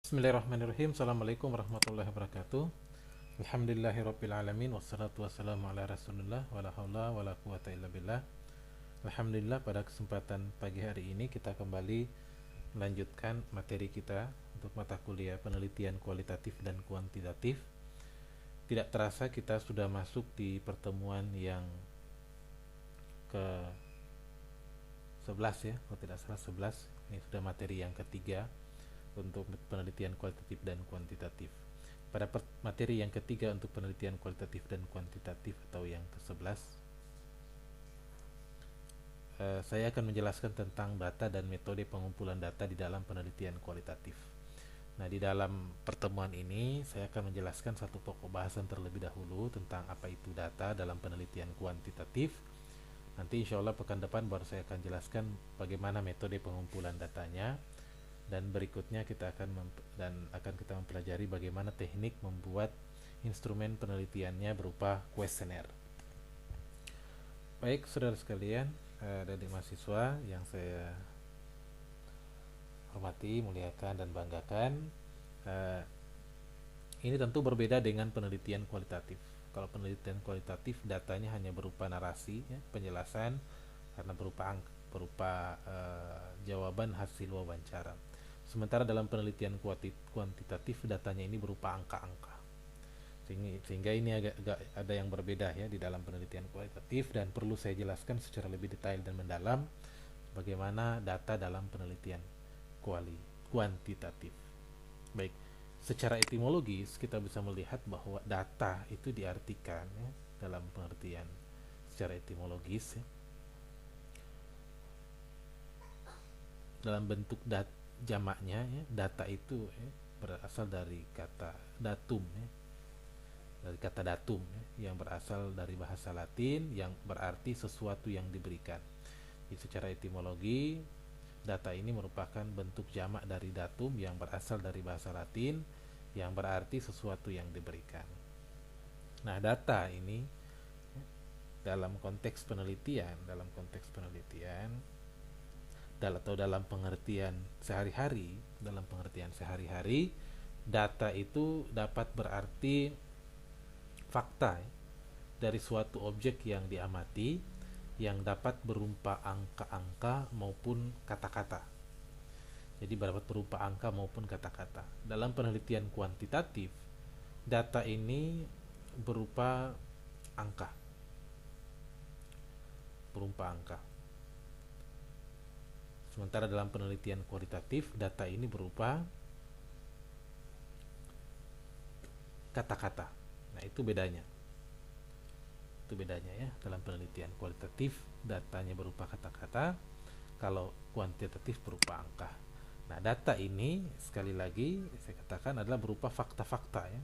Bismillahirrahmanirrahim. Assalamualaikum warahmatullahi wabarakatuh. Alhamdulillahirrabbilalamin. Wassalatu wassalamu ala rasulullah. Wala hawla wala quwata illa billah. Alhamdulillah, pada kesempatan pagi hari ini kita kembali melanjutkan materi kita untuk mata kuliah penelitian kualitatif dan kuantitatif. Tidak terasa kita sudah masuk di pertemuan yang ke 11 ya, kalau tidak salah 11. Ini sudah materi yang ketiga untuk penelitian kualitatif dan kuantitatif. Pada materi yang ketiga untuk penelitian kualitatif dan kuantitatif atau yang ke-11, saya akan menjelaskan tentang data dan metode pengumpulan data di dalam penelitian kualitatif. Nah, di dalam pertemuan ini saya akan menjelaskan satu pokok bahasan terlebih dahulu tentang apa itu data dalam penelitian kuantitatif. Nanti insya Allah pekan depan baru saya akan jelaskan bagaimana metode pengumpulan datanya, dan berikutnya kita akan kita mempelajari bagaimana teknik membuat instrumen penelitiannya berupa kuesioner. Baik, saudara sekalian, adik mahasiswa yang saya hormati, muliakan, dan banggakan, ini tentu berbeda dengan penelitian kualitatif. Kalau penelitian kualitatif datanya hanya berupa narasi, ya, penjelasan, karena berupa jawaban hasil wawancara. Sementara dalam penelitian kuantitatif datanya ini berupa angka-angka. Sehingga ini agak ada yang berbeda ya di dalam penelitian kualitatif, dan perlu saya jelaskan secara lebih detail dan mendalam bagaimana data dalam penelitian kuantitatif. Baik, secara etimologis kita bisa melihat bahwa data itu diartikan ya, dalam pengertian secara etimologis ya, dalam bentuk jamaknya ya, data itu ya, berasal dari kata datum ya, dari kata datum ya, yang berasal dari bahasa Latin yang berarti sesuatu yang diberikan. Jadi secara etimologi data ini merupakan bentuk jamak dari datum yang berasal dari bahasa Latin yang berarti sesuatu yang diberikan. Nah, data ini dalam konteks penelitian atau dalam pengertian sehari-hari, data itu dapat berarti fakta dari suatu objek yang diamati yang dapat berupa angka-angka maupun kata-kata. Jadi dapat berupa angka maupun kata-kata. Dalam penelitian kuantitatif, data ini berupa angka. Sementara dalam penelitian kualitatif, data ini berupa kata-kata. Nah, itu bedanya. Ya. Dalam penelitian kualitatif, datanya berupa kata-kata, kalau kuantitatif berupa angka. Nah, data ini sekali lagi saya katakan adalah berupa fakta-fakta ya.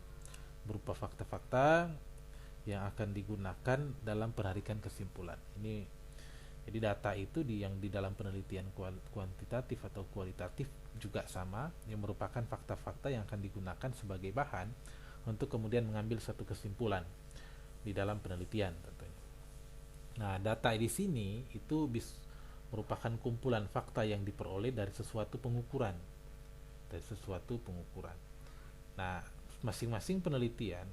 Berupa fakta-fakta yang akan digunakan dalam penarikan kesimpulan. Jadi data itu yang di dalam penelitian kuantitatif atau kualitatif juga sama, yang merupakan fakta-fakta yang akan digunakan sebagai bahan untuk kemudian mengambil satu kesimpulan di dalam penelitian tentunya. Nah, data di sini itu merupakan kumpulan fakta yang diperoleh dari sesuatu pengukuran. Nah, masing-masing penelitian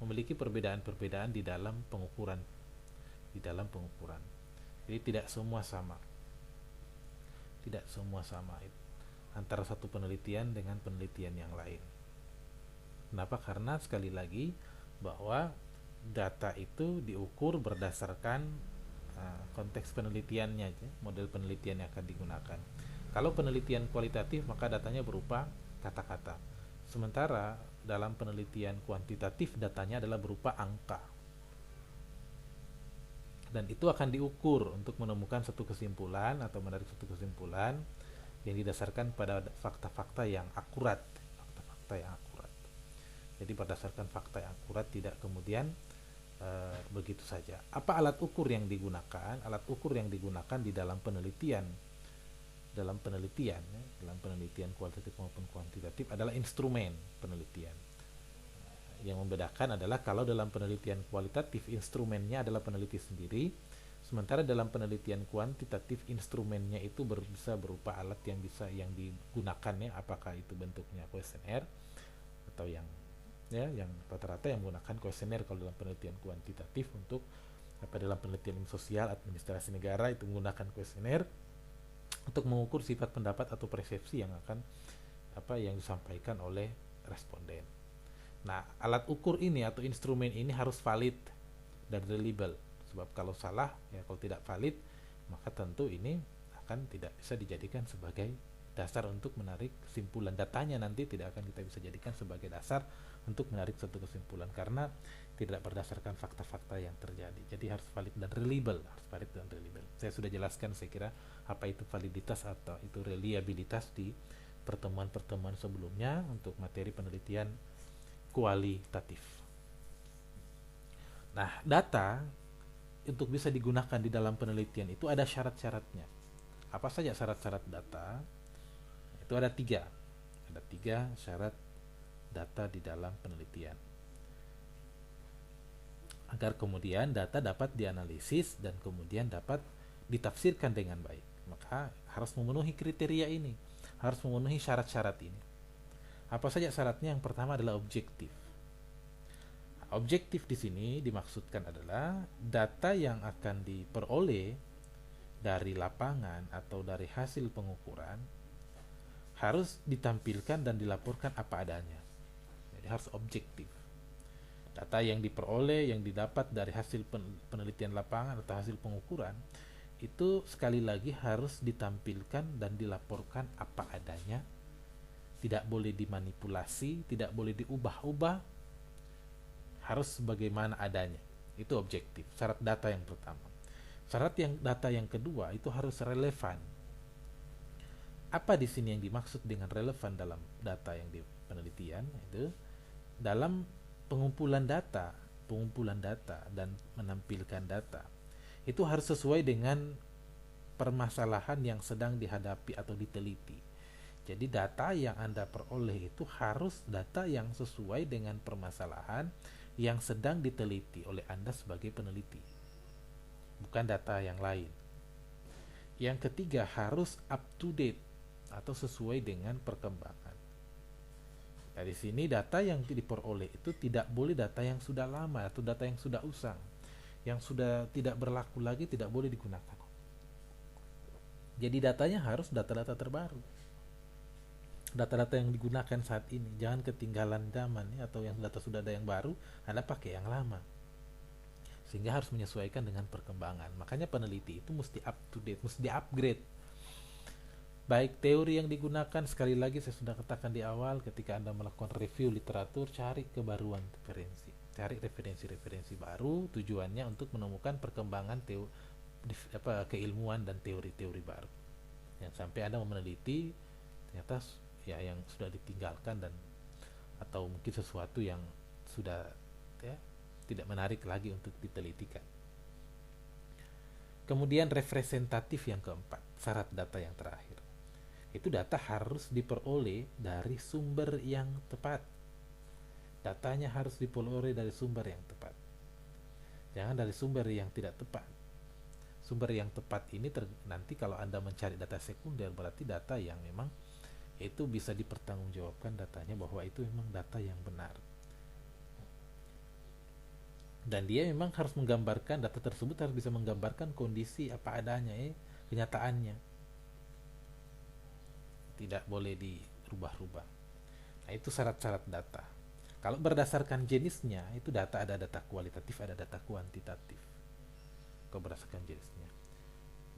memiliki perbedaan-perbedaan di dalam pengukuran. Jadi tidak semua sama antara satu penelitian dengan penelitian yang lain. Kenapa? Karena sekali lagi bahwa data itu diukur berdasarkan konteks penelitiannya, model penelitian yang akan digunakan. Kalau penelitian kualitatif maka datanya berupa kata-kata. Sementara dalam penelitian kuantitatif datanya adalah berupa angka. Dan itu akan diukur untuk menemukan satu kesimpulan atau menarik satu kesimpulan yang didasarkan pada fakta-fakta yang akurat. Jadi berdasarkan fakta yang akurat, tidak kemudian begitu saja. Apa alat ukur yang digunakan? Alat ukur yang digunakan di dalam penelitian kualitatif maupun kuantitatif adalah instrumen penelitian. Yang membedakan adalah kalau dalam penelitian kualitatif instrumennya adalah peneliti sendiri, Sementara dalam penelitian kuantitatif instrumennya itu bisa berupa alat yang digunakan ya, apakah itu bentuknya kuesioner atau yang rata-rata yang menggunakan kuesioner kalau dalam penelitian kuantitatif. Untuk dalam penelitian sosial administrasi negara itu menggunakan kuesioner untuk mengukur sifat pendapat atau persepsi yang disampaikan oleh responden. Nah, alat ukur ini atau instrumen ini harus valid dan reliable. Sebab kalau salah, kalau tidak valid, maka tentu ini akan tidak bisa dijadikan sebagai dasar untuk menarik kesimpulan. Datanya nanti tidak akan kita bisa jadikan sebagai dasar untuk menarik suatu kesimpulan karena tidak berdasarkan fakta-fakta yang terjadi. Jadi harus valid dan reliable, Saya sudah jelaskan saya kira apa itu validitas atau itu reliabilitas di pertemuan-pertemuan sebelumnya untuk materi penelitian kualitatif. Nah, data untuk bisa digunakan di dalam penelitian itu ada syarat-syaratnya. Apa saja syarat-syarat data? Itu ada tiga syarat data di dalam penelitian. Agar kemudian data dapat dianalisis dan kemudian dapat ditafsirkan dengan baik, maka harus memenuhi kriteria ini, harus memenuhi syarat-syarat ini. Apa saja syaratnya? Yang pertama adalah objektif. Objektif di sini dimaksudkan adalah data yang akan diperoleh dari lapangan atau dari hasil pengukuran harus ditampilkan dan dilaporkan apa adanya. Jadi harus objektif. Data yang diperoleh, yang didapat dari hasil penelitian lapangan atau hasil pengukuran itu sekali lagi harus ditampilkan dan dilaporkan apa adanya. Tidak boleh dimanipulasi, tidak boleh diubah-ubah, harus sebagaimana adanya. Itu objektif, syarat data yang pertama. Data yang kedua itu harus relevan. Apa di sini yang dimaksud dengan relevan dalam data yang di penelitian? Itu dalam pengumpulan data dan menampilkan data itu harus sesuai dengan permasalahan yang sedang dihadapi atau diteliti. Jadi data yang Anda peroleh itu harus data yang sesuai dengan permasalahan yang sedang diteliti oleh Anda sebagai peneliti, bukan data yang lain. Yang ketiga harus up to date atau sesuai dengan perkembangan. Dari sini data yang diperoleh itu tidak boleh data yang sudah lama atau data yang sudah usang, yang sudah tidak berlaku lagi, tidak boleh digunakan. Jadi datanya harus data-data terbaru, data-data yang digunakan saat ini. Jangan ketinggalan zaman ya, atau yang data sudah ada yang baru, Anda pakai yang lama. Sehingga harus menyesuaikan dengan perkembangan. Makanya peneliti itu mesti up to date, mesti di-upgrade. Baik teori yang digunakan, sekali lagi saya sudah katakan di awal, ketika Anda melakukan review literatur, cari kebaruan referensi. Cari referensi-referensi baru, tujuannya untuk menemukan perkembangan keilmuan dan teori-teori baru. Yang sampai Anda meneliti ternyata ya yang sudah ditinggalkan atau mungkin sesuatu yang sudah tidak menarik lagi untuk ditelitikan. Kemudian representatif yang keempat, syarat data yang terakhir. Itu data harus diperoleh dari sumber yang tepat. Datanya harus diperoleh dari sumber yang tepat. Jangan dari sumber yang tidak tepat. Sumber yang tepat ini nanti kalau Anda mencari data sekunder, berarti data yang memang itu bisa dipertanggungjawabkan datanya bahwa itu memang data yang benar. Dan dia memang harus menggambarkan, data tersebut harus bisa menggambarkan kondisi apa adanya, kenyataannya. Tidak boleh dirubah-rubah. Nah, itu syarat-syarat data. Kalau berdasarkan jenisnya, itu data ada data kualitatif, ada data kuantitatif. Kalau berdasarkan jenisnya.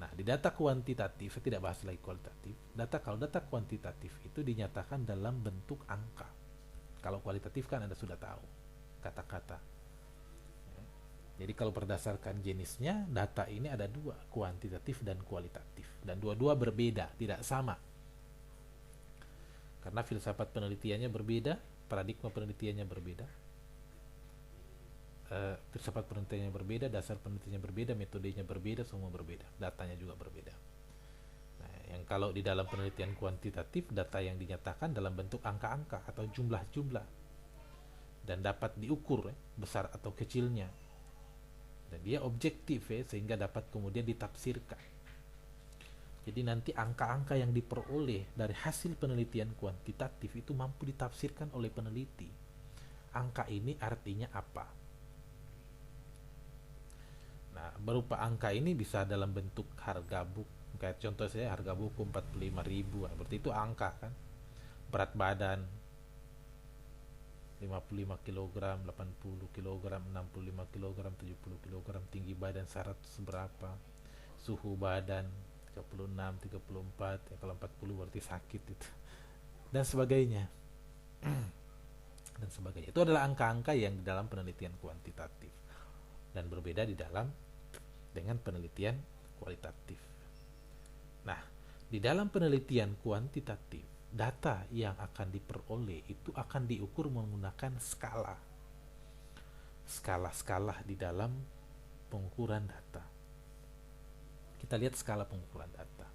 Nah, di data kuantitatif, saya tidak bahas lagi kualitatif. Kalau data kuantitatif itu dinyatakan dalam bentuk angka. Kalau kualitatif kan Anda sudah tahu, kata-kata. Jadi kalau berdasarkan jenisnya, data ini ada dua, kuantitatif dan kualitatif. Dan dua-dua berbeda, tidak sama. Karena filsafat penelitiannya berbeda, paradigma penelitiannya berbeda. Filsafat penelitiannya berbeda, dasar penelitiannya berbeda, metodenya berbeda, semua berbeda, datanya juga berbeda. Nah, yang kalau di dalam penelitian kuantitatif, data yang dinyatakan dalam bentuk angka-angka atau jumlah-jumlah dan dapat diukur besar atau kecilnya. dan dia objektif ya, sehingga dapat kemudian ditafsirkan. Jadi nanti angka-angka yang diperoleh dari hasil penelitian kuantitatif itu mampu ditafsirkan oleh peneliti. Angka ini artinya apa? Nah, berupa angka ini bisa dalam bentuk harga buku. Kayak contoh saya harga buku 45.000, berarti itu angka kan. Berat badan 55 kg, 80 kg, 65 kg, 70 kg, tinggi badan syarat seberapa, suhu badan 36, 34, ya kalau 40 berarti sakit itu. Dan sebagainya. Dan sebagainya. Itu adalah angka-angka yang di dalam penelitian kuantitatif dan berbeda di dalam dengan penelitian kualitatif. Nah, di dalam penelitian kuantitatif, data yang akan diperoleh itu akan diukur menggunakan skala. Skala-skala di dalam pengukuran data. Kita lihat skala pengukuran data.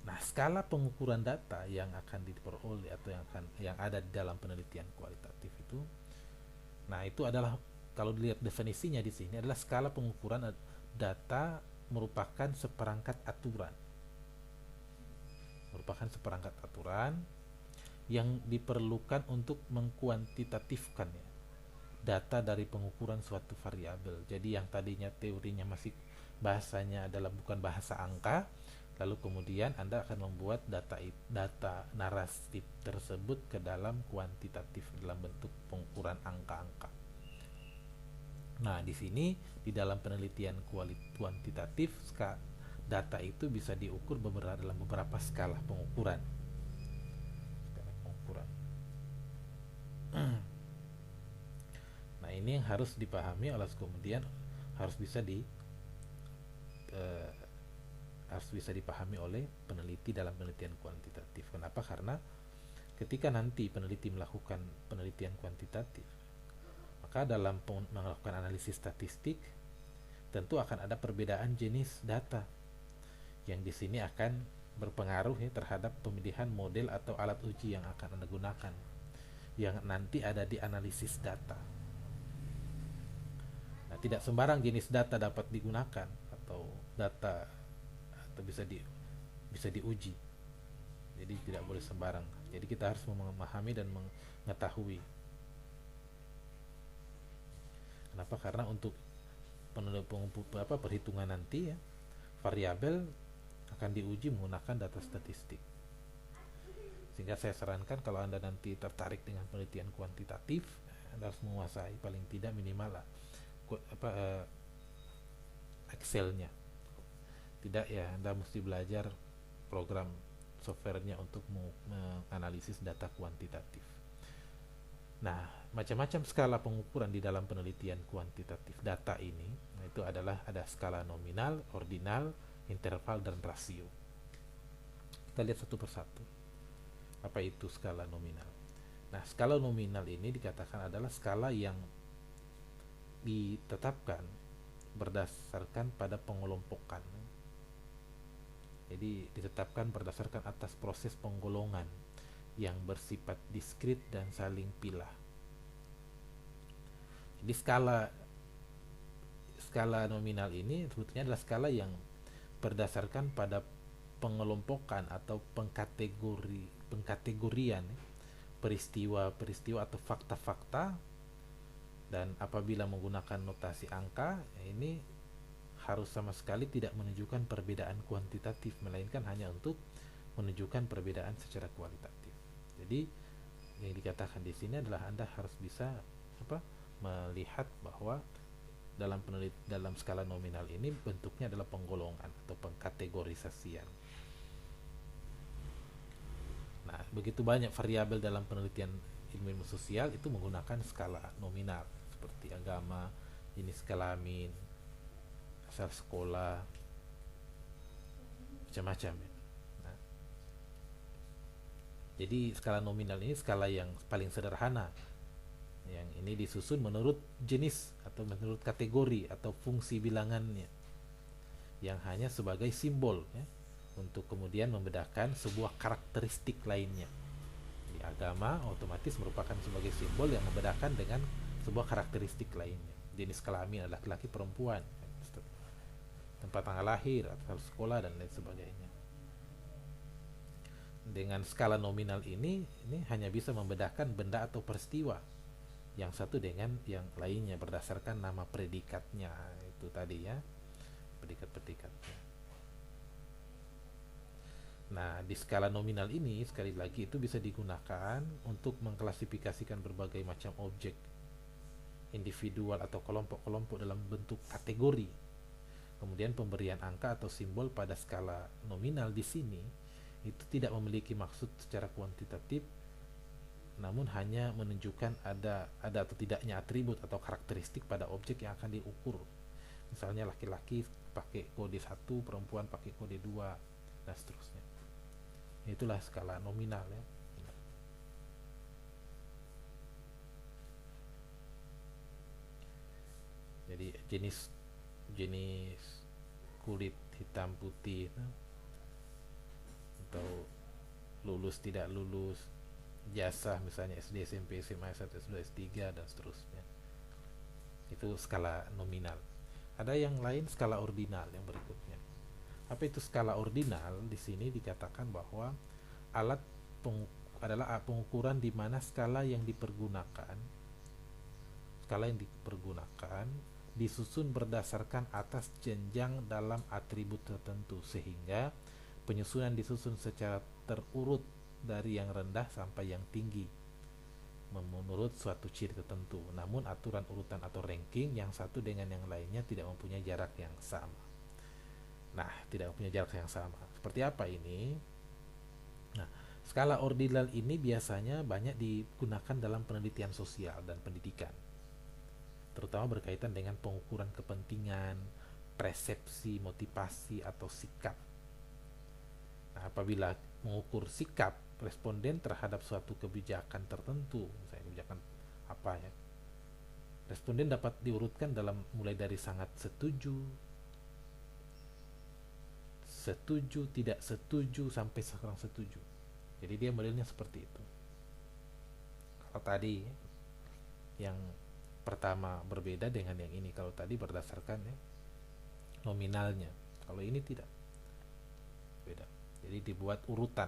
Nah, skala pengukuran data yang akan diperoleh atau yang ada di dalam penelitian kualitatif itu, nah itu adalah, kalau dilihat definisinya di sini, adalah skala pengukuran data merupakan seperangkat aturan. Merupakan seperangkat aturan yang diperlukan untuk mengkuantitatifkan ya, data dari pengukuran suatu variabel. Jadi yang tadinya teorinya masih bahasanya adalah bukan bahasa angka, lalu kemudian Anda akan membuat data narasi tersebut ke dalam kuantitatif dalam bentuk pengukuran angka-angka. Nah, di sini di dalam penelitian kuantitatif, data itu bisa diukur dalam beberapa skala pengukuran. Nah, ini yang harus dipahami oleh kemudian harus bisa dipahami oleh peneliti dalam penelitian kuantitatif. Kenapa? Karena ketika nanti peneliti melakukan penelitian kuantitatif, maka dalam melakukan analisis statistik tentu akan ada perbedaan jenis data yang di sini akan berpengaruh ya terhadap pemilihan model atau alat uji yang akan Anda gunakan, yang nanti ada di analisis data. Nah, tidak sembarang jenis data dapat digunakan atau bisa diuji. Jadi tidak boleh sembarang. Jadi kita harus memahami dan mengetahui. Kenapa? Karena untuk perhitungan nanti ya, variabel akan diuji menggunakan data statistik. Sehingga saya sarankan kalau Anda nanti tertarik dengan penelitian kuantitatif, Anda harus menguasai paling tidak minimal Excel-nya. Tidak ya, Anda mesti belajar program softwarenya untuk menganalisis data kuantitatif. Nah, macam-macam skala pengukuran di dalam penelitian kuantitatif data ini, nah itu adalah ada skala nominal, ordinal, interval, dan rasio. Kita lihat satu persatu. Apa itu skala nominal? Nah, skala nominal ini dikatakan adalah skala yang ditetapkan berdasarkan pada pengelompokan. Jadi ditetapkan berdasarkan atas proses penggolongan yang bersifat diskrit dan saling pilah. Jadi skala nominal ini sebetulnya adalah skala yang berdasarkan pada pengelompokan atau pengkategorian peristiwa-peristiwa atau fakta-fakta, dan apabila menggunakan notasi angka, ini harus sama sekali tidak menunjukkan perbedaan kuantitatif, melainkan hanya untuk menunjukkan perbedaan secara kualitatif. Jadi yang dikatakan di sini adalah Anda harus bisa melihat bahwa dalam skala nominal ini bentuknya adalah penggolongan atau pengkategorisasian. Nah, begitu banyak variabel dalam penelitian ilmu sosial itu menggunakan skala nominal, seperti agama, jenis kelamin, asal sekolah, macam-macam. Nah, jadi skala nominal ini skala yang paling sederhana, yang ini disusun menurut jenis atau menurut kategori atau fungsi bilangannya, yang hanya sebagai simbol ya, untuk kemudian membedakan sebuah karakteristik lainnya. Di agama otomatis merupakan sebagai simbol yang membedakan dengan sebuah karakteristik lainnya. jenis kelamin laki-laki perempuan, tempat tanggal lahir atau sekolah dan lain sebagainya. Dengan skala nominal ini hanya bisa membedakan benda atau peristiwa yang satu dengan yang lainnya berdasarkan nama predikatnya itu tadi ya, predikat-predikatnya. Nah, di skala nominal ini sekali lagi itu bisa digunakan untuk mengklasifikasikan berbagai macam objek individual atau kelompok-kelompok dalam bentuk kategori. Kemudian pemberian angka atau simbol pada skala nominal di sini itu tidak memiliki maksud secara kuantitatif, namun hanya menunjukkan ada atau tidaknya atribut atau karakteristik pada objek yang akan diukur. Misalnya laki-laki pakai kode 1, perempuan pakai kode 2, dan seterusnya. Itulah skala nominal ya. Jadi jenis kulit hitam putih atau lulus tidak lulus, jasa misalnya SD, SMP, SMA, S1, S2, S3 dan seterusnya. Itu skala nominal. Ada yang lain skala ordinal yang berikutnya. Apa itu skala ordinal? Di sini dikatakan bahwa alat adalah pengukuran di mana skala yang dipergunakan disusun berdasarkan atas jenjang dalam atribut tertentu, sehingga penyusunan disusun secara terurut dari yang rendah sampai yang tinggi menurut suatu ciri tertentu. Namun aturan urutan atau ranking yang satu dengan yang lainnya tidak mempunyai jarak yang sama. Nah, tidak mempunyai jarak yang sama. Seperti apa ini? Nah, skala ordinal ini biasanya banyak digunakan dalam penelitian sosial dan pendidikan, terutama berkaitan dengan pengukuran kepentingan, persepsi, motivasi, atau sikap. Nah, apabila mengukur sikap responden terhadap suatu kebijakan tertentu, misalnya kebijakan apa ya, responden dapat diurutkan dalam mulai dari sangat setuju, tidak setuju, sampai sekarang setuju. Jadi dia modelnya seperti itu. Kalau tadi yang pertama berbeda dengan yang ini, kalau tadi berdasarkan ya nominalnya, kalau ini tidak, beda. Jadi dibuat urutan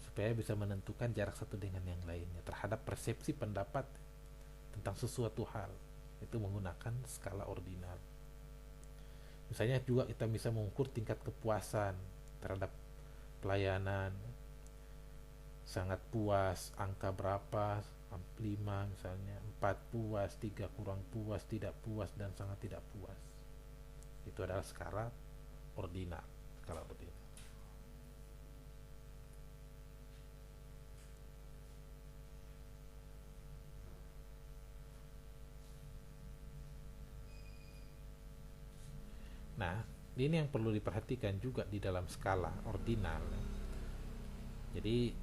supaya bisa menentukan jarak satu dengan yang lainnya terhadap persepsi pendapat tentang sesuatu hal, itu menggunakan skala ordinal. Misalnya juga kita bisa mengukur tingkat kepuasan terhadap pelayanan, sangat puas, angka berapa, 5 misalnya, 4 puas, 3 kurang puas, tidak puas, dan sangat tidak puas. Itu adalah skala ordinal. Nah, ini yang perlu diperhatikan juga di dalam skala ordinal. Jadi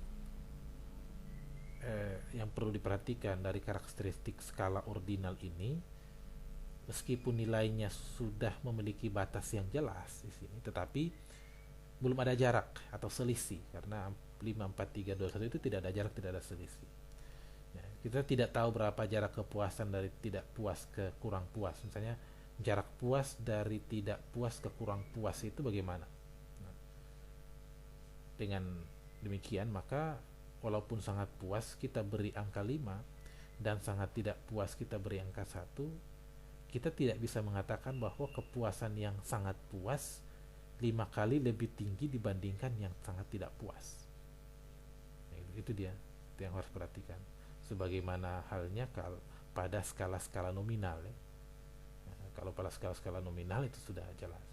yang perlu diperhatikan dari karakteristik skala ordinal ini, meskipun nilainya sudah memiliki batas yang jelas di sini, tetapi belum ada jarak atau selisih, karena 5, 4, 3, 2, 1 itu tidak ada jarak, tidak ada selisih. Ya, kita tidak tahu berapa jarak kepuasan dari tidak puas ke kurang puas. Misalnya jarak puas dari tidak puas ke kurang puas itu bagaimana? Nah, dengan demikian maka walaupun sangat puas kita beri angka 5 dan sangat tidak puas kita beri angka 1, kita tidak bisa mengatakan bahwa kepuasan yang sangat puas 5 kali lebih tinggi dibandingkan yang sangat tidak puas. Nah, itu dia, itu yang harus perhatikan. Sebagaimana halnya kalau pada skala-skala nominal ya. Nah, kalau pada skala-skala nominal itu sudah jelas.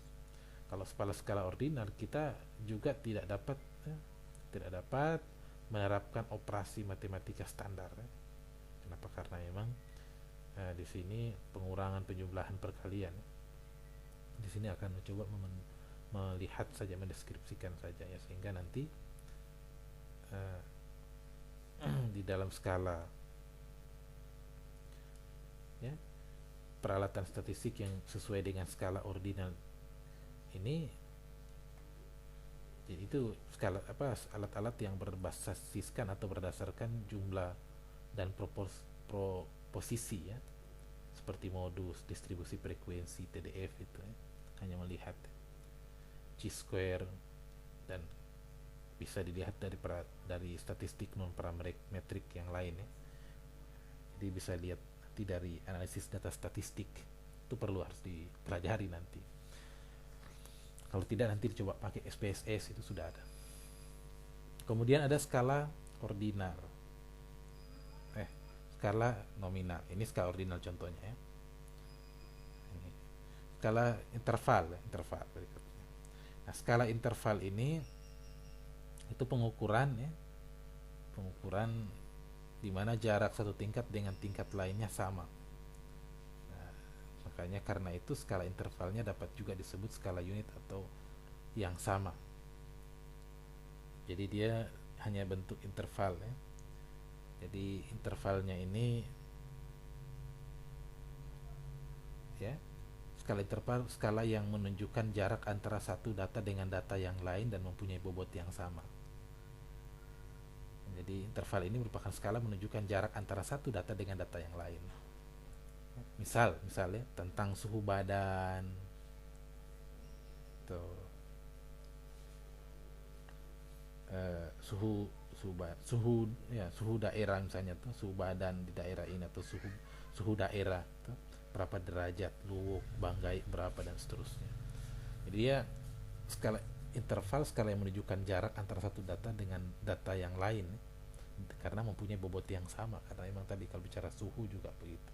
Kalau pada skala ordinal kita juga tidak dapat menerapkan operasi matematika standar ya. Kenapa? Karena memang di sini pengurangan penjumlahan perkalian. Di sini akan mencoba melihat saja, mendeskripsikan saja ya, sehingga nanti di dalam skala ya peralatan statistik yang sesuai dengan skala ordinal ini, jadi itu skala alat-alat yang berbasiskan atau berdasarkan jumlah dan proposisi ya. seperti modus, distribusi frekuensi, TDF itu ya. Hanya melihat chi-square, dan bisa dilihat dari statistik non parametrik yang lain ya. Jadi bisa lihat nanti dari analisis data statistik, itu perlu harus dipelajari nanti. Kalau tidak nanti dicoba pakai SPSS, itu sudah ada. Kemudian ada skala ordinal, skala nominal. Ini skala ordinal contohnya ya. Ini skala interval berikutnya. Nah, skala interval ini itu pengukuran ya, pengukuran di mana jarak satu tingkat dengan tingkat lainnya sama. Nah, makanya karena itu skala intervalnya dapat juga disebut skala unit atau yang sama. Jadi dia hanya bentuk interval ya. Jadi intervalnya ini ya, skala interval skala yang menunjukkan jarak antara satu data dengan data yang lain dan mempunyai bobot yang sama. Jadi interval ini merupakan skala menunjukkan jarak antara satu data dengan data yang lain. Misalnya tentang suhu badan, tuh, suhu daerah misalnya tuh, suhu badan di daerah ini, atau suhu daerah tuh, berapa derajat, Luwuk, Banggai berapa, dan seterusnya. Jadi ya, skala interval skala yang menunjukkan jarak antara satu data dengan data yang lain karena mempunyai bobot yang sama, karena memang tadi kalau bicara suhu juga begitu.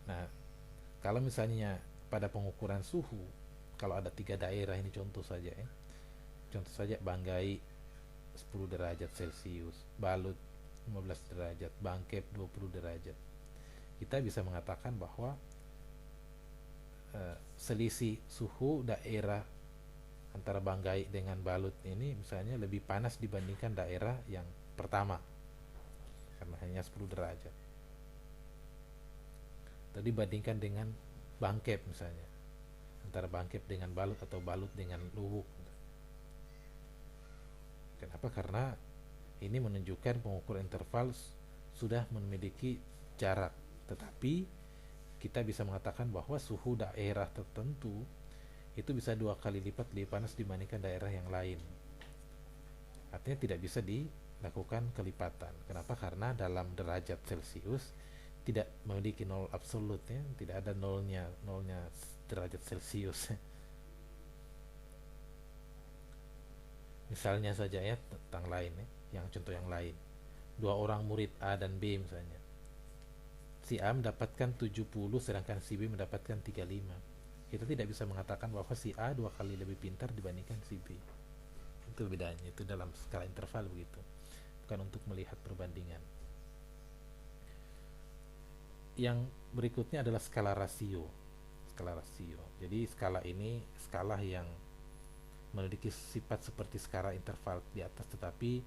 Nah, kalau misalnya pada pengukuran suhu, kalau ada 3 daerah ini contoh saja ya. Contoh saja Banggai 10 derajat Celcius, Balut 15 derajat, Bangkep 20 derajat. Kita bisa mengatakan bahwa selisih suhu daerah antara Banggai dengan Balut ini misalnya lebih panas dibandingkan daerah yang pertama karena hanya 10 derajat. Tadi bandingkan dengan Bangkep misalnya, antara Bangkep dengan Balut atau Balut dengan Luwuk. Kenapa? Karena ini menunjukkan pengukuran interval sudah memiliki jarak, tetapi kita bisa mengatakan bahwa suhu daerah tertentu itu bisa 2 kali lipat lebih panas dibandingkan daerah yang lain. Artinya tidak bisa dilakukan kelipatan. Kenapa? Karena dalam derajat Celcius tidak memiliki nol absolut ya, tidak ada nolnya derajat Celcius. Misalnya saja ya, tentang lain ya, yang contoh yang lain. 2 orang murid A dan B misalnya. Si A mendapatkan 70 sedangkan si B mendapatkan 35. Kita tidak bisa mengatakan bahwa si A 2 kali lebih pintar dibandingkan si B. Itu bedanya, itu dalam skala interval begitu. Bukan untuk melihat perbandingan. Yang berikutnya adalah skala rasio. Skala rasio. Jadi skala ini skala yang memiliki sifat seperti skala interval di atas, tetapi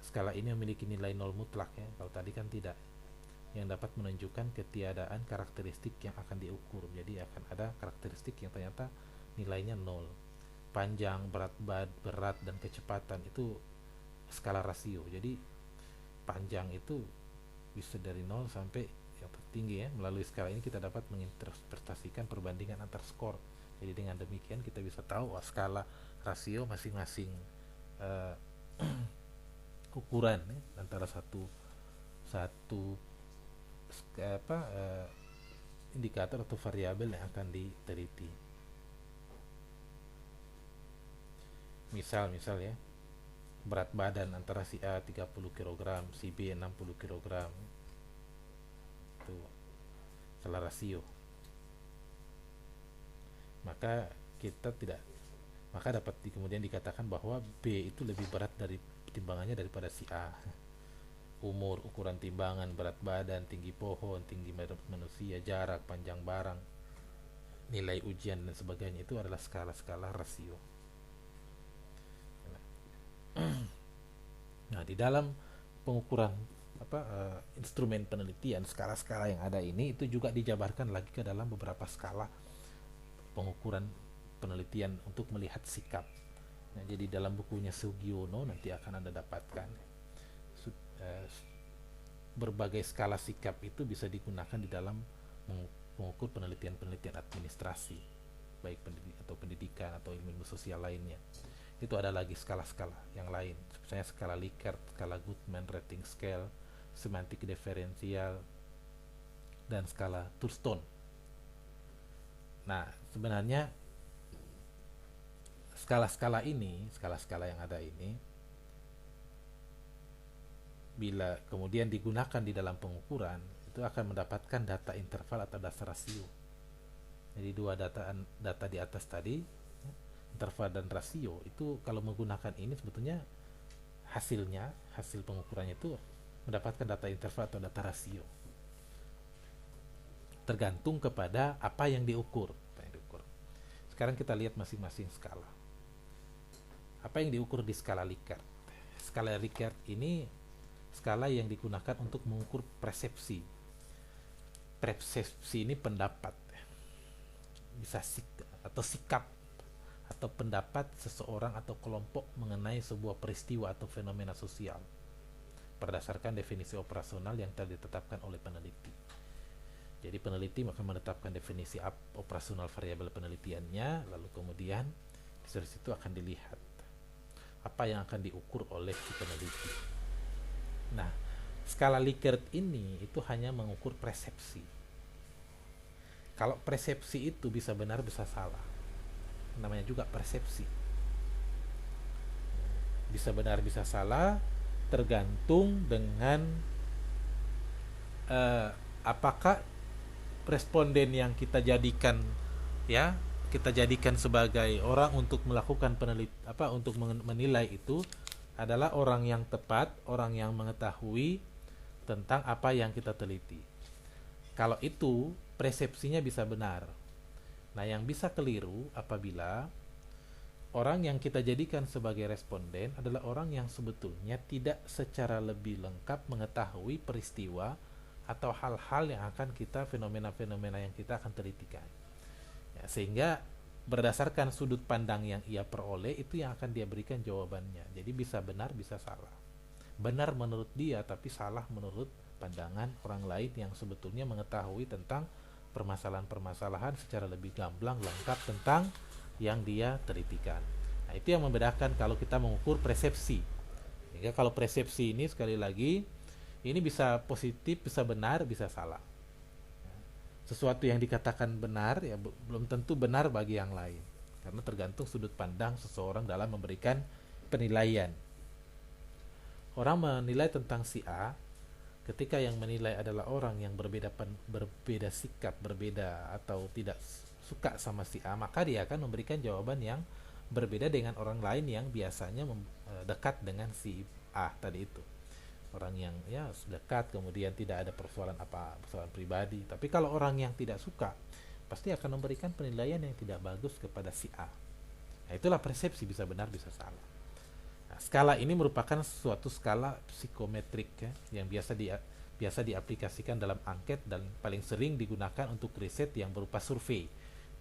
skala ini memiliki nilai nol mutlak ya. Kalau tadi kan tidak, yang dapat menunjukkan ketiadaan karakteristik yang akan diukur. Jadi akan ada karakteristik yang ternyata nilainya nol. Panjang, berat dan kecepatan itu skala rasio. Jadi panjang itu bisa dari 0 sampai yang tertinggi ya. Melalui skala ini kita dapat menginterpretasikan perbandingan antar skor. Jadi dengan demikian kita bisa tahu skala rasio masing-masing ukuran ya, antara satu indikator atau variabel yang akan diteliti. Misal ya, berat badan antara si A 30 kg, si B 60 kg. Itu skala rasio. Maka dapat kemudian dikatakan bahwa B itu lebih berat dari timbangannya daripada si A. Umur, ukuran timbangan, berat badan, tinggi pohon, tinggi manusia, jarak, panjang barang, nilai ujian dan sebagainya, itu adalah skala-skala rasio. Nah, di dalam pengukuran instrumen penelitian, skala-skala yang ada ini itu juga dijabarkan lagi ke dalam beberapa skala pengukuran penelitian untuk melihat sikap. Nah, jadi dalam bukunya Sugiono nanti akan Anda dapatkan berbagai skala sikap itu bisa digunakan di dalam mengukur penelitian-penelitian administrasi, baik pendidikan atau ilmu sosial lainnya. Itu ada lagi skala-skala yang lain, misalnya skala Likert, skala Goodman rating scale, semantik diferensial, dan skala Thurston. Nah, sebenarnya skala-skala yang ada ini, bila kemudian digunakan di dalam pengukuran, itu akan mendapatkan data interval atau dasar rasio. Jadi dua data di atas tadi, interval dan rasio, itu kalau menggunakan ini sebetulnya hasil pengukurannya itu mendapatkan data interval atau data rasio. Tergantung kepada apa yang diukur. Sekarang kita lihat masing-masing skala. Apa yang diukur di skala Likert? Skala Likert ini skala yang digunakan untuk mengukur persepsi. Persepsi ini pendapat, bisa sikap atau pendapat seseorang atau kelompok mengenai sebuah peristiwa atau fenomena sosial berdasarkan definisi operasional yang telah ditetapkan oleh peneliti. Jadi peneliti akan menetapkan definisi operasional variabel penelitiannya, lalu kemudian dari situ akan dilihat apa yang akan diukur oleh si peneliti. Nah, skala Likert ini itu hanya mengukur persepsi. Kalau persepsi itu bisa benar bisa salah, namanya juga persepsi. Bisa benar bisa salah tergantung dengan apakah responden yang kita jadikan sebagai orang untuk melakukan untuk menilai itu adalah orang yang tepat, orang yang mengetahui tentang apa yang kita teliti. Kalau itu persepsinya bisa benar. Nah, yang bisa keliru apabila orang yang kita jadikan sebagai responden adalah orang yang sebetulnya tidak secara lebih lengkap mengetahui peristiwa atau hal-hal yang akan fenomena-fenomena yang kita akan telitikan. Ya, sehingga berdasarkan sudut pandang yang ia peroleh itu yang akan dia berikan jawabannya. Jadi bisa benar bisa salah. Benar menurut dia tapi salah menurut pandangan orang lain yang sebetulnya mengetahui tentang permasalahan-permasalahan secara lebih gamblang lengkap tentang yang dia telitikan. Nah, itu yang membedakan kalau kita mengukur persepsi. Sehingga kalau persepsi ini sekali lagi ini bisa positif, bisa benar, bisa salah. Sesuatu yang dikatakan benar ya belum tentu benar bagi yang lain, karena tergantung sudut pandang seseorang dalam memberikan penilaian. Orang menilai tentang si A, ketika yang menilai adalah orang yang berbeda sikap, berbeda atau tidak suka sama si A, maka dia akan memberikan jawaban yang berbeda dengan orang lain yang biasanya dekat dengan si A tadi itu. Orang yang dekat, kemudian tidak ada persoalan pribadi. Tapi kalau orang yang tidak suka, pasti akan memberikan penilaian yang tidak bagus kepada si A. Nah, itulah persepsi, bisa benar bisa salah. Nah, skala ini merupakan suatu skala psikometrik yang biasa diaplikasikan dalam angket dan paling sering digunakan untuk riset yang berupa survei.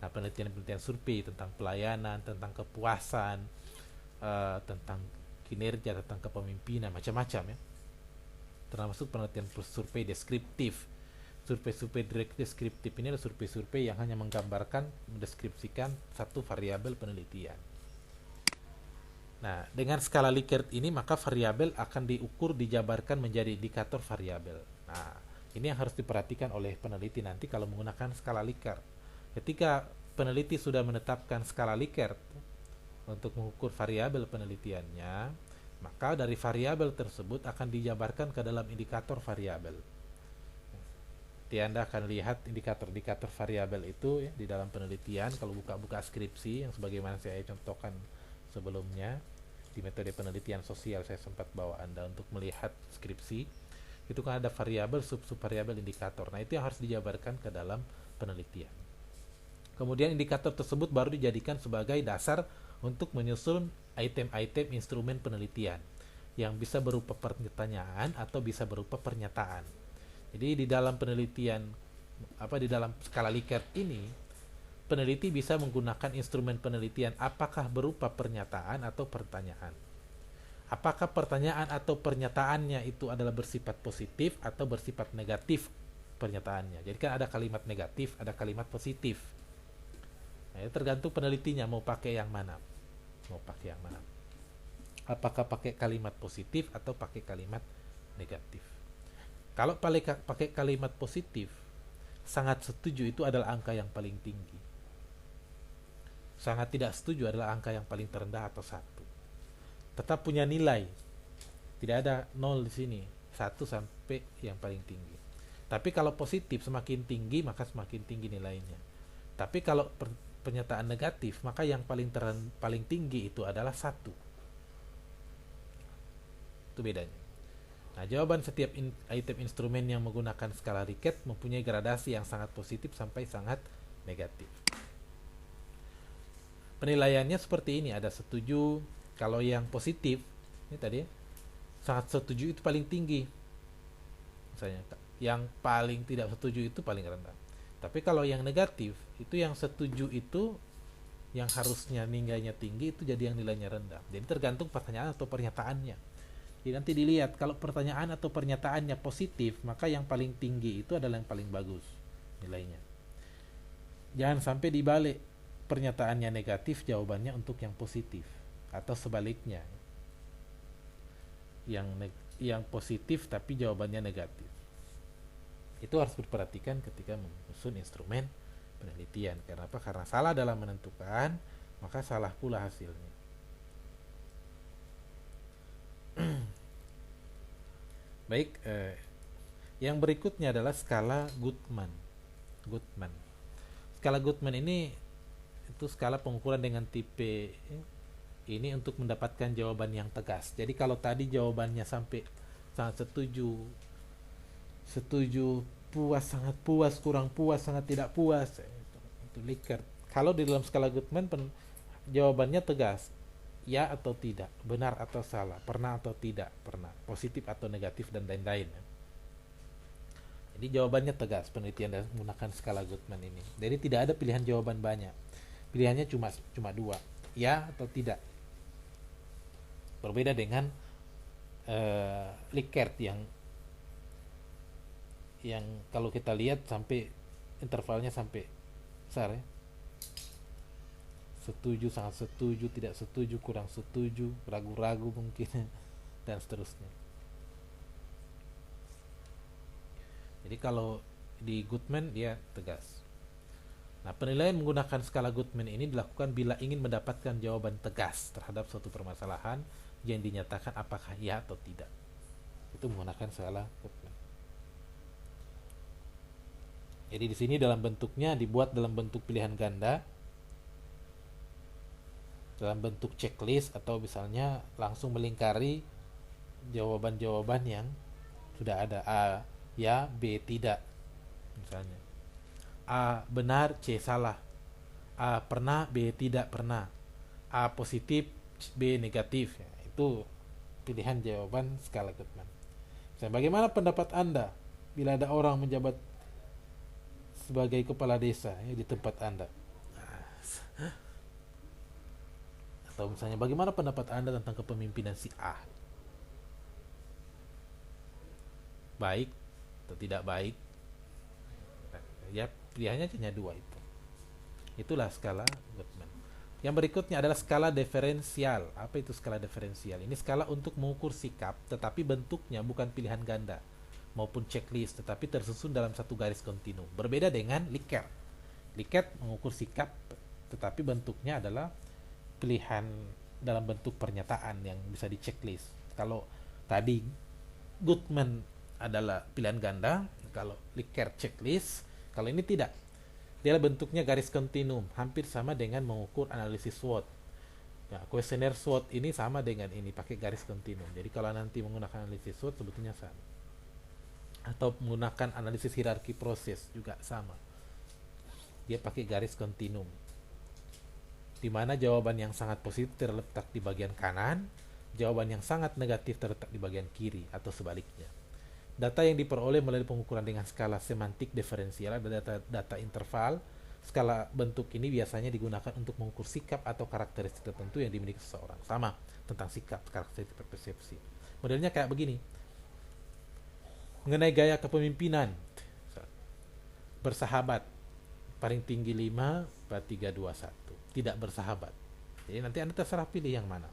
Nah, penelitian-penelitian survei tentang pelayanan, tentang kepuasan, tentang kinerja, tentang kepemimpinan, macam-macam ya. Termasuk penelitian survei deskriptif. Survei deskriptif ini adalah survei yang hanya menggambarkan, mendeskripsikan satu variabel penelitian. Nah, dengan skala Likert ini maka variabel akan diukur, dijabarkan menjadi indikator variabel. Nah, ini yang harus diperhatikan oleh peneliti nanti kalau menggunakan skala Likert. Ketika peneliti sudah menetapkan skala Likert untuk mengukur variabel penelitiannya, maka dari variabel tersebut akan dijabarkan ke dalam indikator variabel. Anda akan lihat indikator-indikator variabel itu di dalam penelitian. Kalau buka-buka skripsi yang sebagaimana saya contohkan sebelumnya di metode penelitian sosial, saya sempat bawa Anda untuk melihat skripsi. Itu kan ada variabel, sub-variabel, indikator. Nah, itu yang harus dijabarkan ke dalam penelitian. Kemudian indikator tersebut baru dijadikan sebagai dasar untuk menyusun item-item instrumen penelitian yang bisa berupa pertanyaan atau bisa berupa pernyataan. Jadi di dalam penelitian di dalam skala Likert ini, peneliti bisa menggunakan instrumen penelitian apakah berupa pernyataan atau pertanyaan. apakah pertanyaan atau pernyataannya itu adalah bersifat positif atau bersifat negatif pernyataannya. Jadi kan ada kalimat negatif, ada kalimat positif. Nah, itu tergantung penelitinya mau pakai yang mana. Mau pakai yang mana. Apakah pakai kalimat positif atau pakai kalimat negatif. Kalau pakai kalimat positif, sangat setuju itu adalah angka yang paling tinggi. Sangat tidak setuju adalah angka yang paling terendah atau 1. Tetap punya nilai. Tidak ada 0 di sini. 1 sampai yang paling tinggi. Tapi kalau positif semakin tinggi maka semakin tinggi nilainya. Tapi kalau pernyataan negatif maka yang paling tinggi itu adalah 1. Itu bedanya. Nah, jawaban setiap item instrumen yang menggunakan skala Likert mempunyai gradasi yang sangat positif sampai sangat negatif. Penilaiannya seperti ini, ada setuju. Kalau yang positif, ini tadi sangat setuju itu paling tinggi. Misalnya, yang paling tidak setuju itu paling rendah. Tapi kalau yang negatif, itu yang setuju itu yang harusnya nilainya tinggi itu jadi yang nilainya rendah. Jadi tergantung pertanyaan atau pernyataannya. Jadi nanti dilihat kalau pertanyaan atau pernyataannya positif, maka yang paling tinggi itu adalah yang paling bagus nilainya. Jangan sampai dibalik, pernyataannya negatif, jawabannya untuk yang positif, atau sebaliknya, yang positif tapi jawabannya negatif. Itu harus diperhatikan ketika menyusun instrumen penelitian. Karena apa? Karena salah dalam menentukan, maka salah pula hasilnya. Baik, yang berikutnya adalah skala Goodman. Skala Goodman ini itu skala pengukuran dengan tipe ini untuk mendapatkan jawaban yang tegas. Jadi kalau tadi jawabannya sampai sangat setuju, puas, sangat puas, kurang puas, sangat tidak puas, itu Likert. Kalau di dalam skala Goodman jawabannya tegas. Ya atau tidak, benar atau salah, pernah atau tidak pernah, positif atau negatif, dan lain-lain. Jadi jawabannya tegas penelitian dan menggunakan skala Goodman ini. Jadi tidak ada pilihan jawaban banyak. Pilihannya cuma 2, ya atau tidak. Berbeda dengan Likert yang kalau kita lihat sampai intervalnya sampai besar ya. Setuju, sangat setuju, tidak setuju, kurang setuju, ragu-ragu mungkin, dan seterusnya. Jadi kalau di Goodman dia tegas. Nah, penilaian menggunakan skala Goodman ini dilakukan bila ingin mendapatkan jawaban tegas terhadap suatu permasalahan yang dinyatakan apakah ya atau tidak. Itu menggunakan skala Goodman. Jadi di sini dalam bentuknya dibuat dalam bentuk pilihan ganda, dalam bentuk checklist, atau misalnya langsung melingkari jawaban-jawaban yang sudah ada. A ya, B tidak, misalnya A benar, C salah, A pernah, B tidak pernah, A positif, B negatif. Ya, itu pilihan jawaban skala Goodman. Bagaimana pendapat Anda bila ada orang menjabat sebagai kepala desa ya, di tempat Anda? Atau misalnya bagaimana pendapat Anda tentang kepemimpinan si A? Baik atau tidak baik? Ya, pilihannya hanya 2 itu. Itulah skala Goodman. Yang berikutnya adalah skala diferensial. Apa itu skala diferensial? Ini skala untuk mengukur sikap, tetapi bentuknya bukan pilihan ganda maupun checklist, tetapi tersusun dalam satu garis kontinu. Berbeda dengan Likert. Likert mengukur sikap, tetapi bentuknya adalah pilihan dalam bentuk pernyataan yang bisa di checklist. Kalau tadi Goodman adalah pilihan ganda, kalau Likert checklist, kalau ini tidak. Dia bentuknya garis kontinum, hampir sama dengan mengukur analisis SWOT. Nah, kuesioner SWOT ini sama dengan ini, pakai garis kontinum. Jadi kalau nanti menggunakan analisis SWOT sebetulnya sama. Atau menggunakan analisis hierarki proses juga sama. Dia pakai garis kontinum, di mana jawaban yang sangat positif terletak di bagian kanan, jawaban yang sangat negatif terletak di bagian kiri, atau sebaliknya. Data yang diperoleh melalui pengukuran dengan skala semantik diferensial adalah data interval. Skala bentuk ini biasanya digunakan untuk mengukur sikap atau karakteristik tertentu yang dimiliki seseorang. Sama, tentang sikap, karakteristik, persepsi. Modelnya kayak begini. Mengenai gaya kepemimpinan, bersahabat, paling tinggi 5, 4, 3, 2, 1. Tidak bersahabat. Jadi nanti Anda terserah pilih yang mana.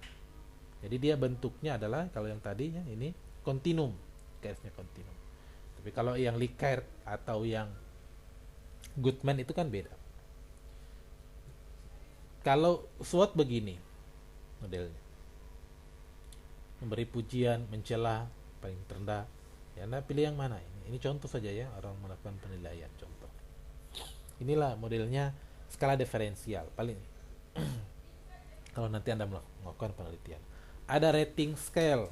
Jadi dia bentuknya adalah, kalau yang tadinya ini kontinum, garisnya kontinum. Tapi kalau yang Likert atau yang Goodman itu kan beda. Kalau SWOT begini modelnya, memberi pujian, mencela, paling rendah. Ya, Anda pilih yang mana ini? Ini contoh saja ya, orang melakukan penilaian contoh. Inilah modelnya skala diferensial paling. Kalau nanti Anda melakukan penelitian, ada rating scale.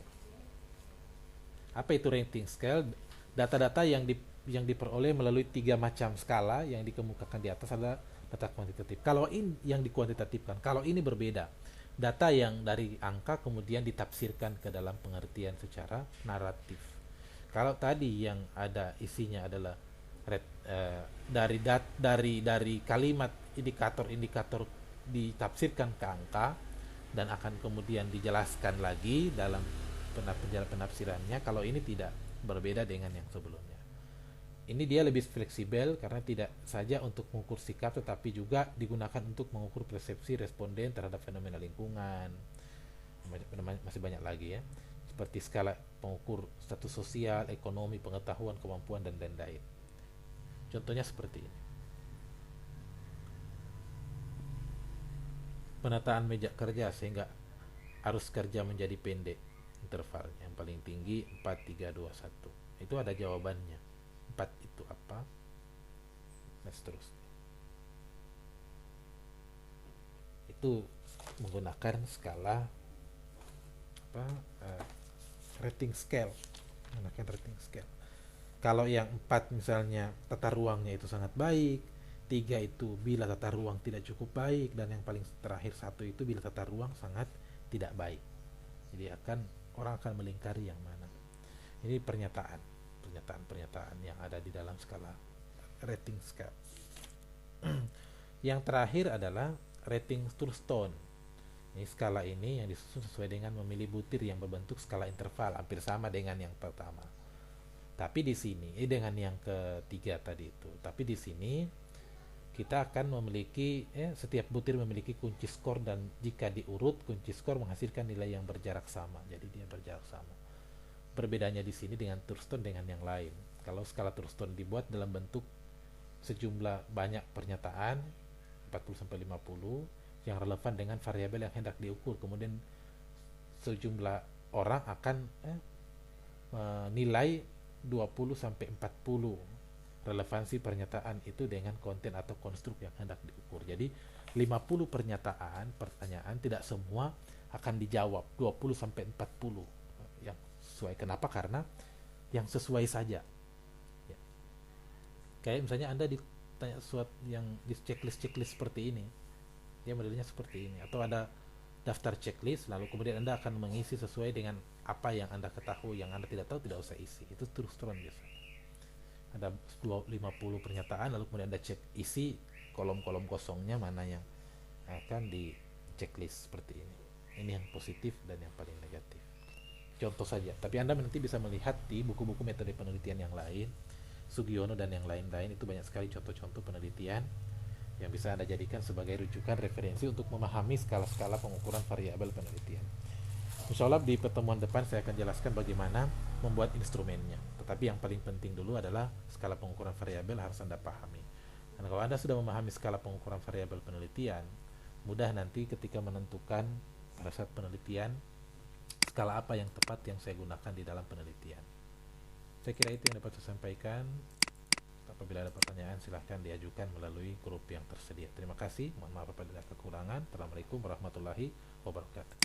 Apa itu rating scale? Data-data yang diperoleh melalui 3 macam skala yang dikemukakan di atas adalah data kuantitatif. Kalau ini yang dikuantitatifkan, kalau ini berbeda. Data yang dari angka kemudian ditafsirkan ke dalam pengertian secara naratif. Kalau tadi yang ada isinya adalah dari kalimat indikator-indikator ditafsirkan ke angka dan akan kemudian dijelaskan lagi dalam penafsirannya. Kalau ini tidak, berbeda dengan yang sebelumnya. Ini dia lebih fleksibel karena tidak saja untuk mengukur sikap tetapi juga digunakan untuk mengukur persepsi responden terhadap fenomena lingkungan. Masih banyak lagi ya. Seperti skala pengukur status sosial, ekonomi, pengetahuan, kemampuan dan lain-lain. Contohnya seperti ini. Penataan meja kerja sehingga arus kerja menjadi pendek intervalnya. Yang paling tinggi 4, 3, 2, 1. Itu ada jawabannya. 4 itu apa? Dan seterusnya. Itu menggunakan skala rating scale. Menggunakan rating scale. Kalau yang 4 misalnya tata ruangnya itu sangat baik, 3 itu bila tata ruang tidak cukup baik, dan yang paling terakhir 1 itu bila tata ruang sangat tidak baik. Jadi orang akan melingkari yang mana. Ini pernyataan yang ada di dalam skala rating scale. Yang terakhir adalah rating Thurston. Ini skala ini yang disusun sesuai dengan memilih butir yang berbentuk skala interval, hampir sama dengan yang pertama. Tapi di sini dengan yang ketiga tadi itu. Tapi di sini kita akan memiliki setiap butir memiliki kunci skor, dan jika diurut kunci skor menghasilkan nilai yang berjarak sama. Jadi dia berjarak sama. Perbedaannya di sini dengan Thurston dengan yang lain. Kalau skala Thurston dibuat dalam bentuk sejumlah banyak pernyataan 40-50 yang relevan dengan variabel yang hendak diukur. Kemudian sejumlah orang akan menilai 20-40 relevansi pernyataan itu dengan konten atau konstruk yang hendak diukur. Jadi 50 pertanyaan tidak semua akan dijawab 20-40 yang sesuai. Kenapa? Karena yang sesuai saja ya. Kayak misalnya Anda ditanya sesuatu yang di checklist seperti ini, dia modelnya seperti ini, atau ada daftar checklist lalu kemudian Anda akan mengisi sesuai dengan apa yang Anda ketahui. Yang Anda tidak tahu tidak usah isi. Itu terus-terusan biasa. Ada 50 pernyataan lalu kemudian Anda cek isi kolom-kolom kosongnya mana yang akan di checklist seperti ini. Ini yang positif dan yang paling negatif. Contoh saja, tapi Anda nanti bisa melihat di buku-buku metode penelitian yang lain, Sugiono dan yang lain-lain, itu banyak sekali contoh-contoh penelitian yang bisa Anda jadikan sebagai rujukan referensi untuk memahami skala-skala pengukuran variabel penelitian. Insya Allah di pertemuan depan saya akan jelaskan bagaimana membuat instrumennya. Tetapi yang paling penting dulu adalah skala pengukuran variabel harus Anda pahami. Dan kalau Anda sudah memahami skala pengukuran variabel penelitian, mudah nanti ketika menentukan pada saat penelitian skala apa yang tepat yang saya gunakan di dalam penelitian. Saya kira itu yang dapat saya sampaikan. Apabila ada pertanyaan silahkan diajukan melalui grup yang tersedia. Terima kasih. Mohon maaf apabila ada kekurangan. Assalamualaikum warahmatullahi wabarakatuh.